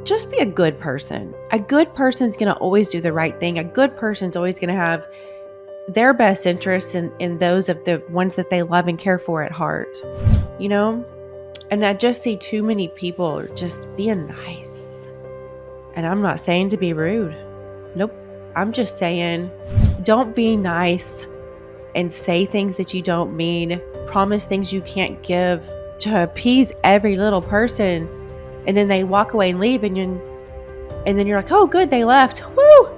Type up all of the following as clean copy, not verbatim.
just be a good person. A good person's going to always do the right thing. A good person's always going to have their best interests in those of the ones that they love and care for at heart, you know? And I just see too many people just being nice. And I'm not saying to be rude. Nope. I'm just saying don't be nice and say things that you don't mean, promise things you can't give to appease every little person. And then they walk away and leave and then you're like, oh, good, they left. Woo!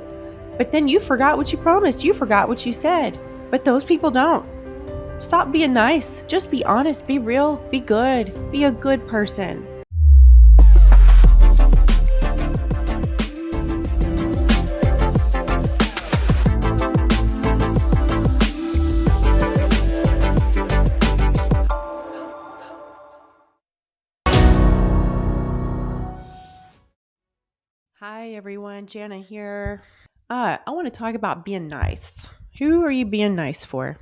But then you forgot what you promised. You forgot what you said. But those people don't. Stop being nice. Just be honest. Be real. Be good. Be a good person. Hi, everyone. Janna here. I want to talk about being nice. Who are you being nice for?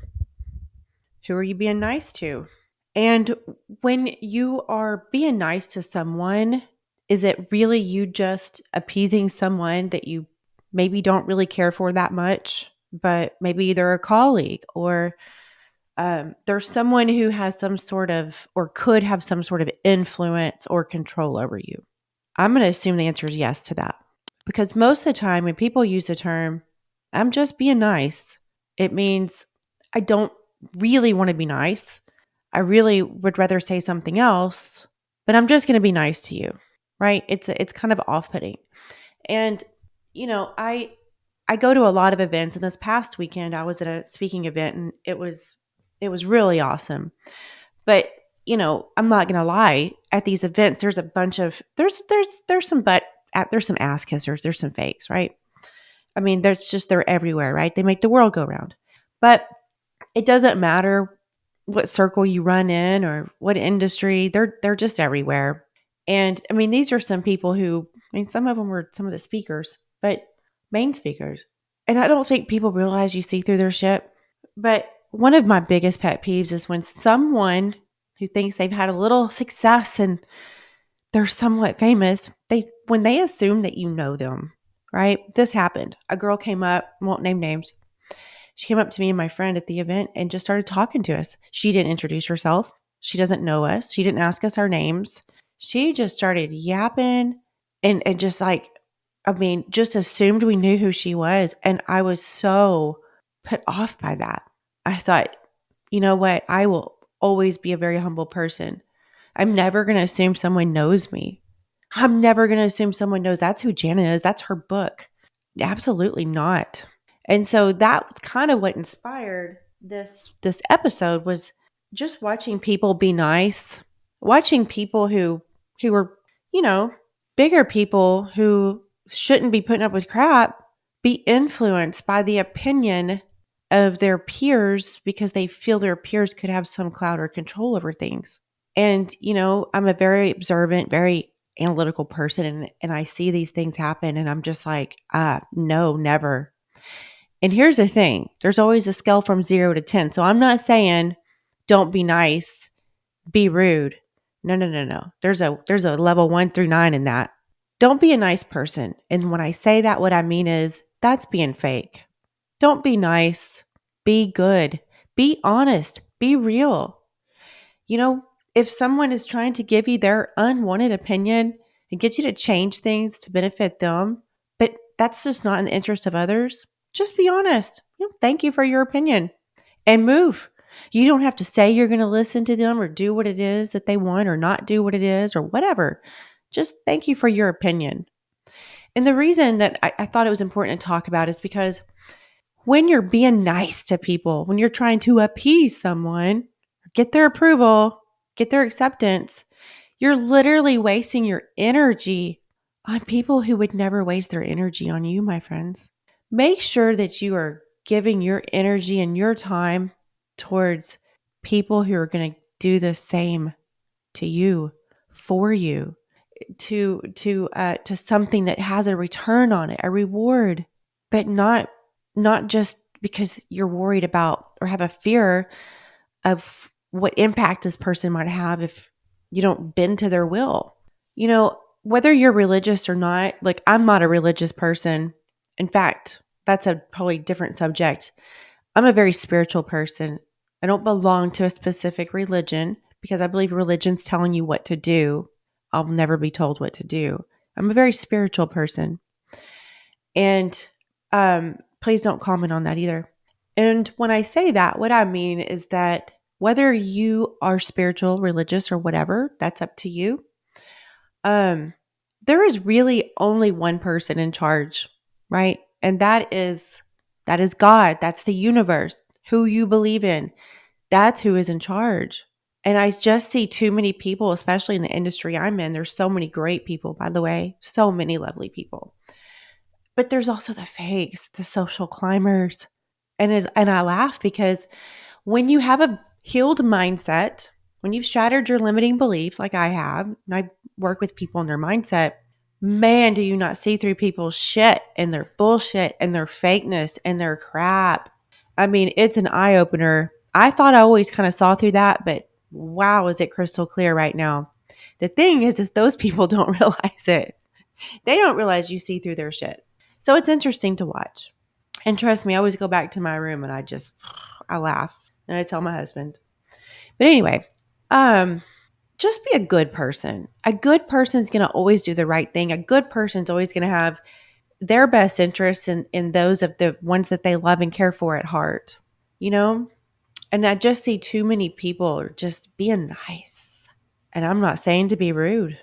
Who are you being nice to? And when you are being nice to someone, is it really you just appeasing someone that you maybe don't really care for that much, but maybe they're a colleague or there's someone who has some sort of or could have some sort of influence or control over you? I'm going to assume the answer is yes to that. Because most of the time when people use the term, I'm just being nice, it means I don't really want to be nice. I really would rather say something else, but I'm just going to be nice to you, right? It's kind of off-putting. And I go to a lot of events, and this past weekend I was at a speaking event and it was really awesome. But I'm not going to lie, at these events there's a bunch of there's some there's some ass kissers, there's some fakes, right? I mean, they're everywhere, right? They make the world go round. But it doesn't matter what circle you run in or what industry, they're just everywhere. And I mean, these are some people who, I mean, some of them were some of the speakers, but main speakers. And I don't think people realize you see through their shit. But one of my biggest pet peeves is when someone who thinks they've had a little success and they're somewhat famous, when they assume that you know them, right? This happened. A girl came up, won't name names. She came up to me and my friend at the event and just started talking to us. She didn't introduce herself. She doesn't know us. She didn't ask us our names. She just started yapping and just like, I mean, just assumed we knew who she was. And I was so put off by that. I thought, you know what? I will always be a very humble person. I'm never going to assume someone knows me. I'm never going to assume someone knows that's who Janna is. That's her book. Absolutely not. And so that's kind of what inspired this episode, was just watching people be nice, watching people who were, bigger people who shouldn't be putting up with crap be influenced by the opinion of their peers because they feel their peers could have some clout or control over things. And, I'm a very observant, very analytical person, and I see these things happen and I'm just like, no, never. And here's the thing, there's always a scale from 0 to 10. So I'm not saying don't be nice, be rude. No. There's a level 1 through 9 in that. Don't be a nice person. And when I say that, what I mean is that's being fake. Don't be nice, be good, be honest, be real. If someone is trying to give you their unwanted opinion and get you to change things to benefit them, but that's just not in the interest of others, just be honest. Thank you for your opinion and move. You don't have to say you're going to listen to them or do what it is that they want or not do what it is or whatever. Just thank you for your opinion. And the reason that I thought it was important to talk about is because when you're being nice to people, when you're trying to appease someone, get their approval, get their acceptance, you're literally wasting your energy on people who would never waste their energy on you, my friends. Make sure that you are giving your energy and your time towards people who are going to do the same to you, for you, to something that has a return on it, a reward, but not just because you're worried about or have a fear of what impact this person might have if you don't bend to their will. whether you're religious or not, like I'm not a religious person. In fact, that's a probably different subject. I'm a very spiritual person. I don't belong to a specific religion because I believe religion's telling you what to do. I'll never be told what to do. I'm a very spiritual person. And please don't comment on that either. And when I say that, what I mean is that whether you are spiritual, religious, or whatever, that's up to you. Um, there is really only one person in charge, right? And that is God. That's the universe, who you believe in. That's who is in charge. And I just see too many people, especially in the industry I'm in. There's so many great people, by the way, so many lovely people. But there's also the fakes, the social climbers. And I laugh because when you have a healed mindset, when you've shattered your limiting beliefs like I have, and I work with people in their mindset, man, do you not see through people's shit and their bullshit and their fakeness and their crap. I mean, it's an eye opener. I thought I always kind of saw through that, but wow, is it crystal clear right now. The thing is those people don't realize it. They don't realize you see through their shit. So it's interesting to watch. And trust me, I always go back to my room and I laugh and I tell my husband. But anyway, just be a good person. A good person's going to always do the right thing. A good person's always going to have their best interests in those of the ones that they love and care for at heart, you know? And I just see too many people just being nice. And I'm not saying to be rude.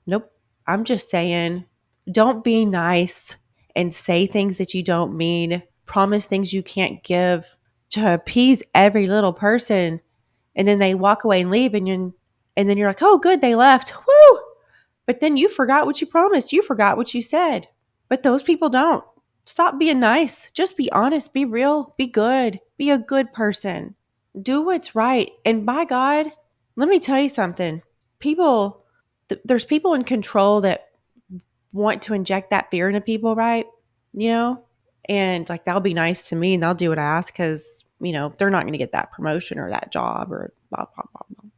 Nope. I'm just saying don't be nice and say things that you don't mean, promise things you can't give to appease every little person. And then they walk away and leave and then you're like, "Oh, good, they left." Woo! But then you forgot what you promised. You forgot what you said. But those people don't. Stop being nice. Just be honest, be real, be good. Be a good person. Do what's right. And by God, let me tell you something. There's people in control that want to inject that fear into people, right? You know? And like, they'll be nice to me and they'll do what I ask because, they're not going to get that promotion or that job or blah, blah, blah, blah.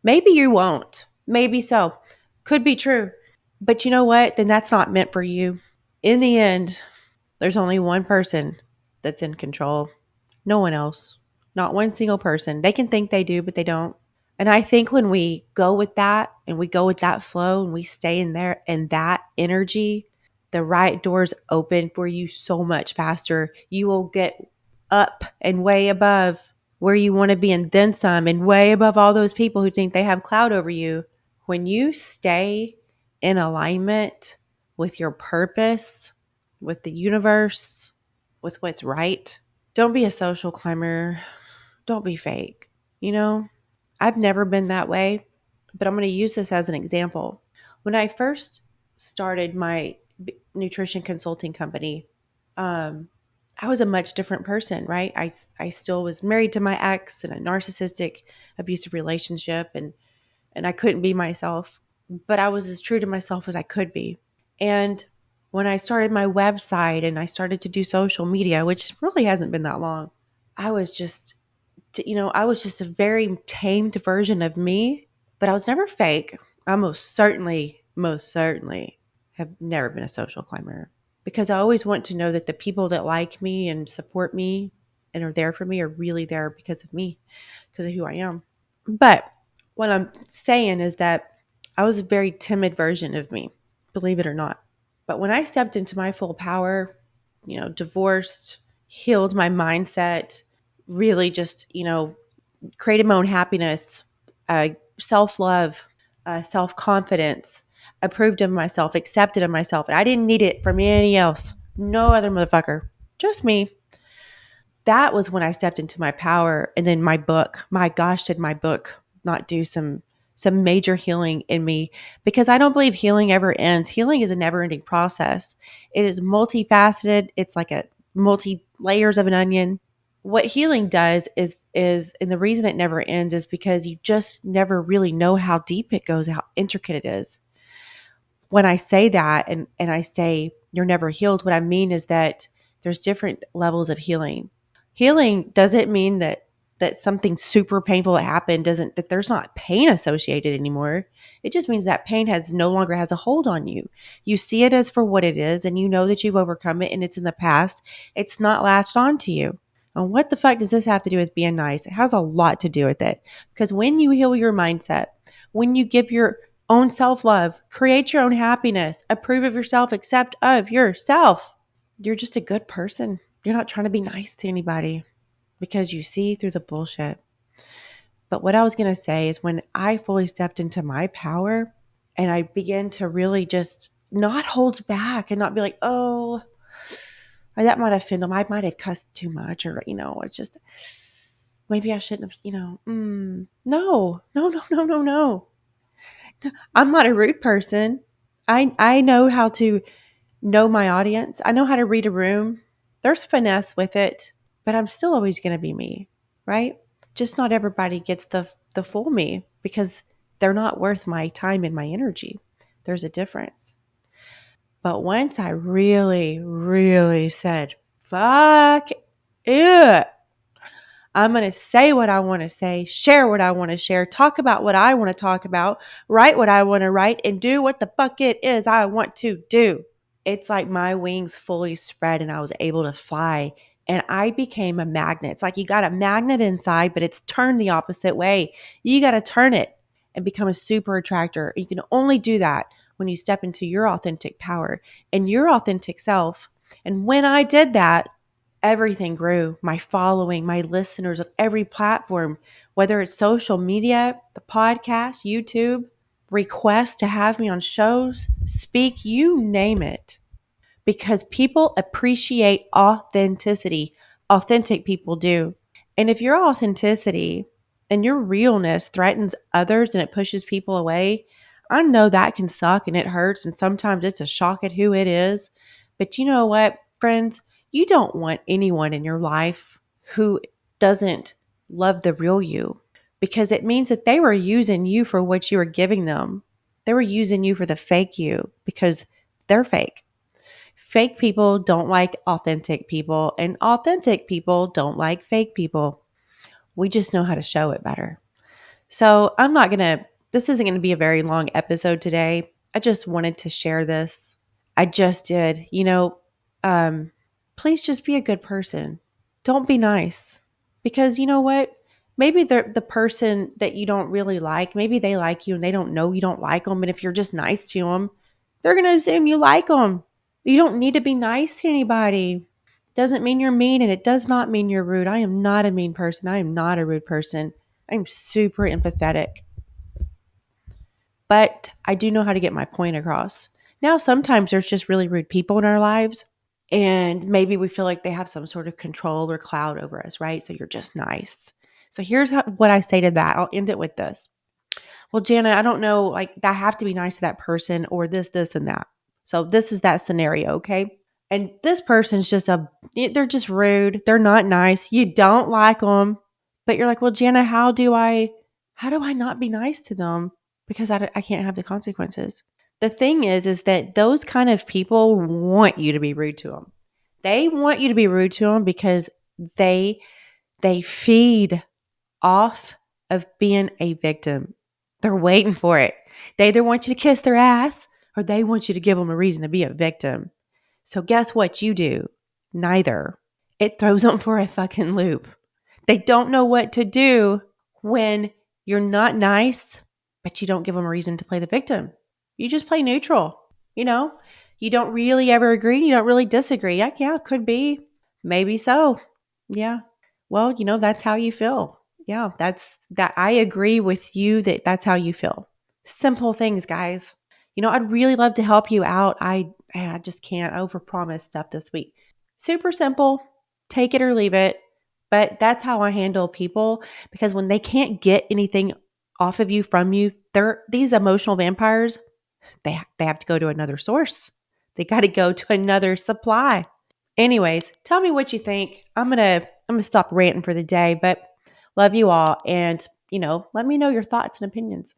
Maybe you won't. Maybe so. Could be true. But you know what? Then that's not meant for you. In the end, there's only one person that's in control. No one else. Not one single person. They can think they do, but they don't. And I think when we go with that and we go with that flow and we stay in there and that energy, the right doors open for you so much faster. You will get up and way above where you want to be and then some and way above all those people who think they have clout over you. When you stay in alignment with your purpose, with the universe, with what's right, don't be a social climber. Don't be fake. I've never been that way, but I'm going to use this as an example. When I first started my nutrition consulting company, I was a much different person, right? I still was married to my ex in a narcissistic, abusive relationship, and I couldn't be myself, but I was as true to myself as I could be. And when I started my website and I started to do social media, which really hasn't been that long, I was just a very tamed version of me, but I was never fake. I most certainly have never been a social climber because I always want to know that the people that like me and support me and are there for me are really there because of me, because of who I am. But what I'm saying is that I was a very timid version of me, believe it or not. But when I stepped into my full power, divorced, healed my mindset, really just, created my own happiness, self-love, self-confidence, approved of myself, accepted of myself. And I didn't need it from any else. No other motherfucker. Just me. That was when I stepped into my power. And then my book, my gosh, did my book not do some major healing in me? Because I don't believe healing ever ends. Healing is a never-ending process. It is multifaceted. It's like a multi layers of an onion. What healing does is and the reason it never ends is because you just never really know how deep it goes, how intricate it is. When I say that and I say you're never healed, what I mean is that there's different levels of healing. Healing doesn't mean that that something super painful that happened doesn't, that there's not pain associated anymore. It just means that pain has no longer has a hold on you. You see it as for what it is, and you know that you've overcome it and it's in the past. It's not latched on to you. And what the fuck does this have to do with being nice? It has a lot to do with it. Because when you heal your mindset, when you give your own self-love, create your own happiness, approve of yourself, accept of yourself, you're just a good person. You're not trying to be nice to anybody because you see through the bullshit. But what I was going to say is when I fully stepped into my power and I began to really just not hold back and not be like, oh, that might offend them. I might have cussed too much, or, it's just, maybe I shouldn't have, no. I'm not a rude person. I know how to know my audience. I know how to read a room. There's finesse with it, but I'm still always going to be me, right? Just not everybody gets the full me because they're not worth my time and my energy. There's a difference. But once I really, really said, fuck it, I'm going to say what I want to say, share what I want to share, talk about what I want to talk about, write what I want to write, and do what the fuck it is I want to do. It's like my wings fully spread and I was able to fly, and I became a magnet. It's like you got a magnet inside, but it's turned the opposite way. You got to turn it and become a super attractor. You can only do that when you step into your authentic power and your authentic self. And when I did that, everything grew. My following, my listeners on every platform, whether it's social media, the podcast, YouTube, requests to have me on shows, speak, you name it. Because people appreciate authenticity. Authentic people do. And if your authenticity and your realness threatens others and it pushes people away, I know that can suck and it hurts. And sometimes it's a shock at who it is. But you know what, friends? You don't want anyone in your life who doesn't love the real you, because it means that they were using you for what you were giving them. They were using you for the fake you because they're fake. Fake people don't like authentic people, and authentic people don't like fake people. We just know how to show it better. So this isn't going to be a very long episode today. I just wanted to share this. I just did. Please just be a good person. Don't be nice. Because you know what? Maybe the person that you don't really like, maybe they like you and they don't know you don't like them. And if you're just nice to them, they're going to assume you like them. You don't need to be nice to anybody. It doesn't mean you're mean, and it does not mean you're rude. I am not a mean person. I am not a rude person. I'm super empathetic. But I do know how to get my point across. Now, sometimes there's just really rude people in our lives, and maybe we feel like they have some sort of control or cloud over us, right? So you're just nice. So here's what I say to that. I'll end it with this. Well, Janna, I don't know, like, I have to be nice to that person or this, and that. So this is that scenario, okay? And this person's they're just rude. They're not nice. You don't like them. But you're like, well, Janna, how do I not be nice to them? Because I can't have the consequences. The thing is that those kind of people want you to be rude to them. They want you to be rude to them because they feed off of being a victim. They're waiting for it. They either want you to kiss their ass or they want you to give them a reason to be a victim. So guess what you do? Neither. It throws them for a fucking loop. They don't know what to do when you're not nice, but you don't give them a reason to play the victim. You just play neutral. You don't really ever agree. You don't really disagree. Yeah, it could be. Maybe so. Yeah. Well, that's how you feel. Yeah, I agree with you that's how you feel. Simple things, guys. I'd really love to help you out. I just can't overpromise stuff this week. Super simple. Take it or leave it. But that's how I handle people, because when they can't get anything off of you, from you, these emotional vampires, they have to go to another source. They got to go to another supply. Anyways, tell me what you think. I'm going to stop ranting for the day, but love you all. And, let me know your thoughts and opinions.